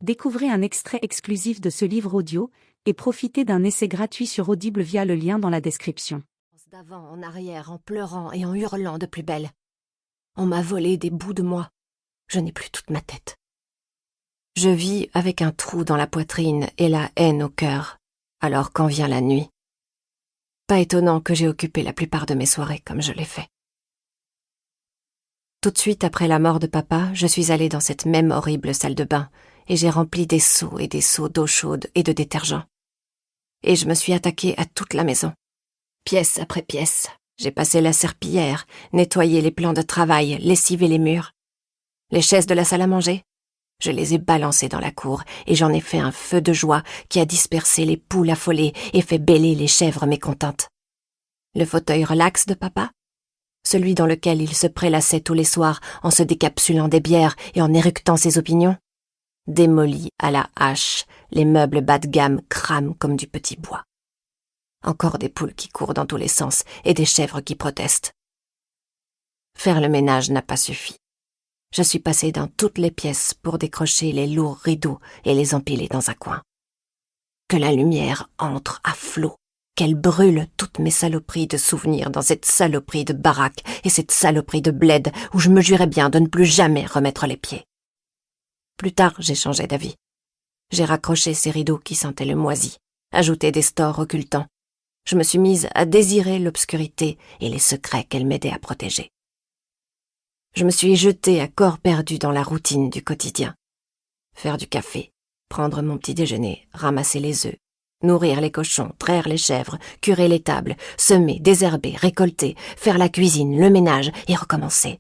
Découvrez un extrait exclusif de ce livre audio et profitez d'un essai gratuit sur Audible via le lien dans la description. D'avant en arrière, en pleurant et en hurlant de plus belle. On m'a volé des bouts de moi. Je n'ai plus toute ma tête. Je vis avec un trou dans la poitrine et la haine au cœur, alors quand vient la nuit. Pas étonnant que j'ai occupé la plupart de mes soirées comme je l'ai fait. Tout de suite après la mort de papa, je suis allée dans cette même horrible salle de bain et j'ai rempli des seaux et des seaux d'eau chaude et de détergent. Et je me suis attaquée à toute la maison. Pièce après pièce, j'ai passé la serpillière, nettoyé les plans de travail, lessivé les murs. Les chaises de la salle à manger, je les ai balancées dans la cour et j'en ai fait un feu de joie qui a dispersé les poules affolées et fait bêler les chèvres mécontentes. Le fauteuil relax de papa, celui dans lequel il se prélassait tous les soirs en se décapsulant des bières et en éructant ses opinions, démoli à la hache, les meubles bas de gamme crament comme du petit bois. Encore des poules qui courent dans tous les sens et des chèvres qui protestent. Faire le ménage n'a pas suffi. Je suis passée dans toutes les pièces pour décrocher les lourds rideaux et les empiler dans un coin. Que la lumière entre à flot, qu'elle brûle toutes mes saloperies de souvenirs dans cette saloperie de baraque et cette saloperie de bled où je me jurais bien de ne plus jamais remettre les pieds. Plus tard, j'ai changé d'avis. J'ai raccroché ces rideaux qui sentaient le moisi, ajouté des stores occultants. Je me suis mise à désirer l'obscurité et les secrets qu'elle m'aidait à protéger. Je me suis jetée à corps perdu dans la routine du quotidien. Faire du café, prendre mon petit déjeuner, ramasser les œufs, nourrir les cochons, traire les chèvres, curer les tables, semer, désherber, récolter, faire la cuisine, le ménage et recommencer.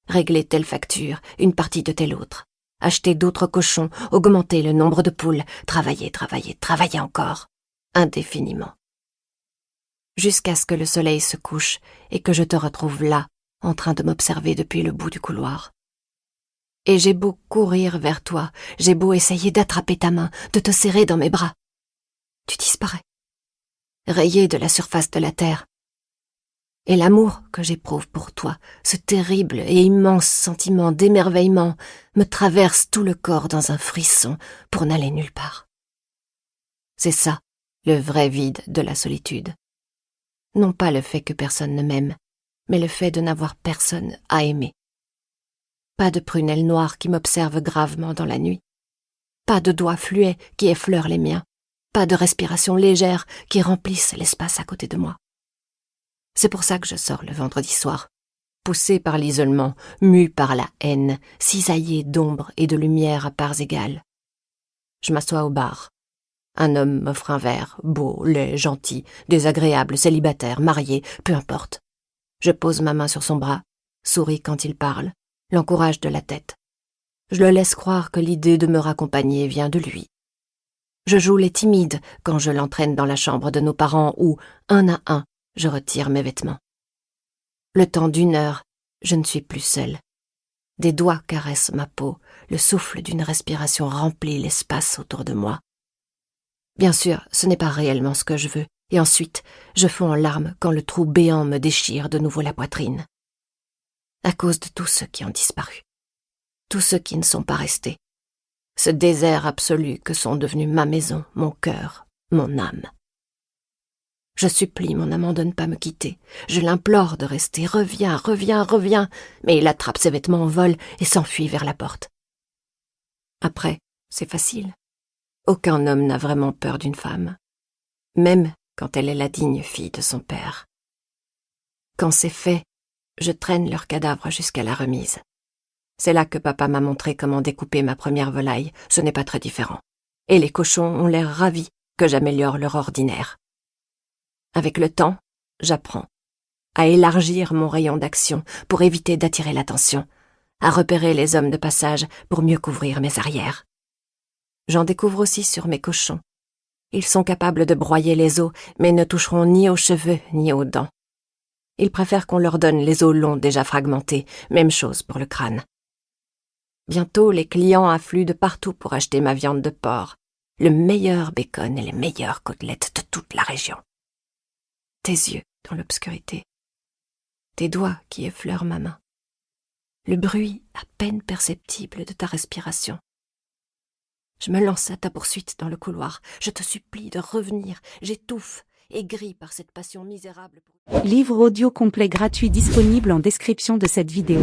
Régler telle facture, une partie de telle autre. Acheter d'autres cochons, augmenter le nombre de poules, travailler encore, indéfiniment. Jusqu'à ce que le soleil se couche et que je te retrouve là, en train de m'observer depuis le bout du couloir. Et j'ai beau courir vers toi, j'ai beau essayer d'attraper ta main, de te serrer dans mes bras. Tu disparais, rayé de la surface de la terre. Et l'amour que j'éprouve pour toi, ce terrible et immense sentiment d'émerveillement, me traverse tout le corps dans un frisson pour n'aller nulle part. C'est ça, le vrai vide de la solitude. Non pas le fait que personne ne m'aime, mais le fait de n'avoir personne à aimer. Pas de prunelles noires qui m'observent gravement dans la nuit. Pas de doigts fluets qui effleurent les miens. Pas de respiration légère qui remplisse l'espace à côté de moi. C'est pour ça que je sors le vendredi soir, poussé par l'isolement, mu par la haine, cisaillé d'ombre et de lumière à parts égales. Je m'assois au bar. Un homme m'offre un verre, beau, laid, gentil, désagréable, célibataire, marié, peu importe. Je pose ma main sur son bras, souris quand il parle, l'encourage de la tête. Je le laisse croire que l'idée de me raccompagner vient de lui. Je joue les timides quand je l'entraîne dans la chambre de nos parents où, un à un, je retire mes vêtements. Le temps d'une heure, je ne suis plus seule. Des doigts caressent ma peau, le souffle d'une respiration remplit l'espace autour de moi. Bien sûr, ce n'est pas réellement ce que je veux, et ensuite, je fonds en larmes quand le trou béant me déchire de nouveau la poitrine. À cause de tous ceux qui ont disparu. Tous ceux qui ne sont pas restés. Ce désert absolu que sont devenus ma maison, mon cœur, mon âme. Je supplie mon amant de ne pas me quitter. Je l'implore de rester. Reviens, mais il attrape ses vêtements en vol et s'enfuit vers la porte. Après, c'est facile. Aucun homme n'a vraiment peur d'une femme, même quand elle est la digne fille de son père. Quand c'est fait, je traîne leur cadavre jusqu'à la remise. C'est là que papa m'a montré comment découper ma première volaille, ce n'est pas très différent. Et les cochons ont l'air ravis que j'améliore leur ordinaire. Avec le temps, j'apprends à élargir mon rayon d'action pour éviter d'attirer l'attention, à repérer les hommes de passage pour mieux couvrir mes arrières. J'en découvre aussi sur mes cochons. Ils sont capables de broyer les os, mais ne toucheront ni aux cheveux ni aux dents. Ils préfèrent qu'on leur donne les os longs déjà fragmentés, même chose pour le crâne. Bientôt, les clients affluent de partout pour acheter ma viande de porc, le meilleur bacon et les meilleures côtelettes de toute la région. Tes yeux dans l'obscurité, tes doigts qui effleurent ma main, le bruit à peine perceptible de ta respiration. Je me lance à ta poursuite dans le couloir. Je te supplie de revenir. J'étouffe, aigrie par cette passion misérable. Livre audio complet gratuit disponible en description de cette vidéo.